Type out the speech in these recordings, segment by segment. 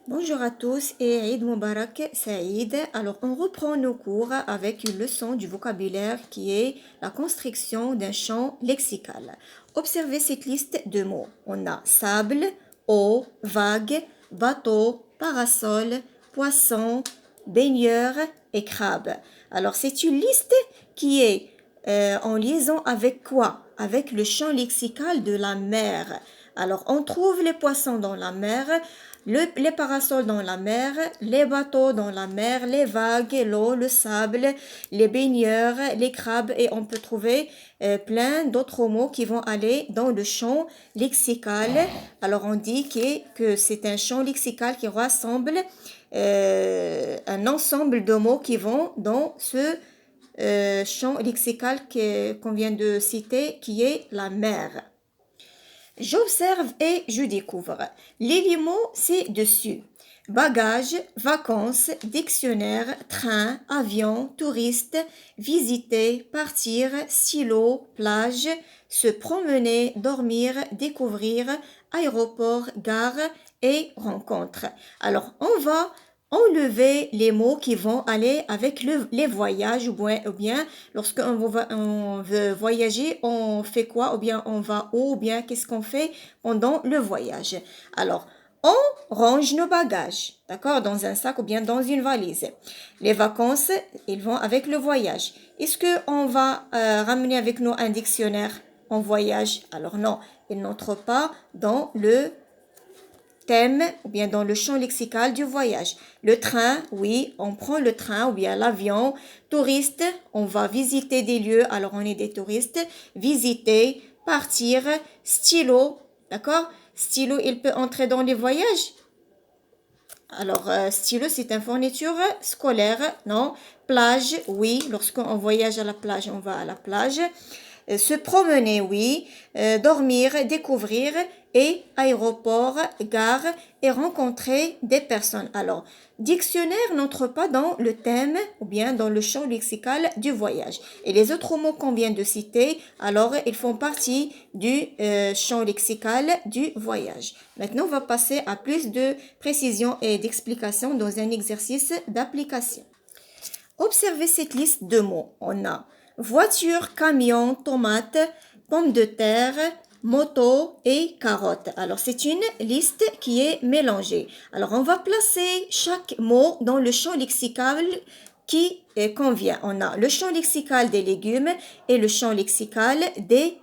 Bonjour à tous et Eid Mubarak Saïd. Alors, on reprend nos cours avec une leçon du vocabulaire qui est la construction d'un champ lexical. Observez cette liste de mots. On a sable, eau, vague, bateau, parasol, poisson, baigneur et crabe. Alors, c'est une liste qui est en liaison avec quoi? Avec le champ lexical de la mer. Alors, on trouve les poissons dans la mer, les parasols dans la mer, les bateaux dans la mer, les vagues, l'eau, le sable, les baigneurs, les crabes et on peut trouver plein d'autres mots qui vont aller dans le champ lexical. Alors, on dit que c'est un champ lexical qui rassemble un ensemble de mots qui vont dans ce champ lexical qu'on vient de citer, qui est la mer. J'observe et je découvre. Les mots, c'est dessus. Bagages, vacances, dictionnaire, train, avion, touriste, visiter, partir, stylo, plage, se promener, dormir, découvrir, aéroport, gare et rencontre. Alors, on va enlever les mots qui vont aller avec les voyages ou bien on veut voyager, on fait quoi ou bien on va où ou bien qu'est-ce qu'on fait pendant le voyage. Alors, on range nos bagages, d'accord, dans un sac ou bien dans une valise. Les vacances, ils vont avec le voyage. Est-ce qu'on va ramener avec nous un dictionnaire en voyage? Alors non, il n'entre pas dans le thème ou bien dans le champ lexical du voyage. Le train, oui, on prend le train ou bien l'avion. Touriste, on va visiter des lieux, alors on est des touristes. Visiter, partir, stylo, d'accord? Stylo, il peut entrer dans les voyages. Alors, stylo, c'est une fourniture scolaire, non? Plage, oui, lorsqu'on voyage à la plage, on va à la plage. Se promener, oui. Dormir, découvrir. Et aéroport, gare et rencontrer des personnes. Alors, dictionnaire n'entre pas dans le thème ou bien dans le champ lexical du voyage. Et les autres mots qu'on vient de citer, alors, ils font partie du champ lexical du voyage. Maintenant, on va passer à plus de précision et d'explication dans un exercice d'application. Observez cette liste de mots. On a voiture, camion, tomate, pomme de terre, moto et carotte. Alors, c'est une liste qui est mélangée. Alors, on va placer chaque mot dans le champ lexical qui convient. On a le champ lexical des légumes et le champ lexical des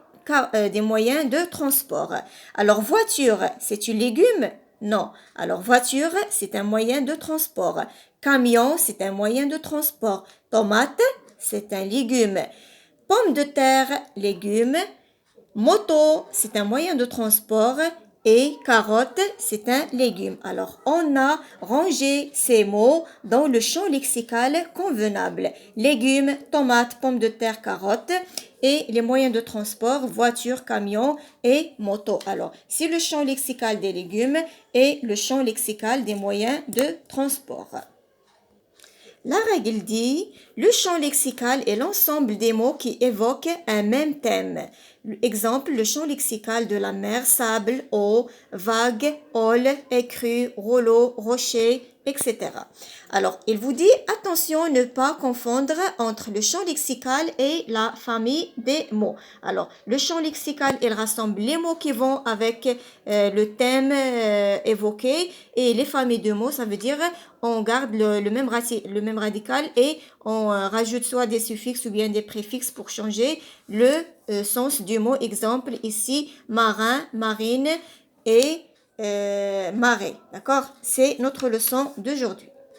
moyens de transport. Alors, voiture, c'est une légume? Non. Alors, voiture, c'est un moyen de transport. Camion, c'est un moyen de transport. Tomate, c'est un légume. Pomme de terre, légume. Moto, c'est un moyen de transport et carotte, c'est un légume. Alors, on a rangé ces mots dans le champ lexical convenable. Légumes, tomates, pommes de terre, carottes et les moyens de transport, voiture, camion et moto. Alors, c'est le champ lexical des légumes et le champ lexical des moyens de transport. La règle dit, le champ lexical est l'ensemble des mots qui évoquent un même thème. Exemple, le champ lexical de la mer, sable, eau, vague, hall, écrue, rouleau, rocher, etc. Alors, il vous dit, attention, ne pas confondre entre le champ lexical et la famille des mots. Alors, le champ lexical, il rassemble les mots qui vont avec le thème évoqué et les familles de mots, ça veut dire on garde le même radical et on rajoute soit des suffixes ou bien des préfixes pour changer le sens du mot. Exemple ici, marin, marine et marée. D'accord? C'est notre leçon d'aujourd'hui.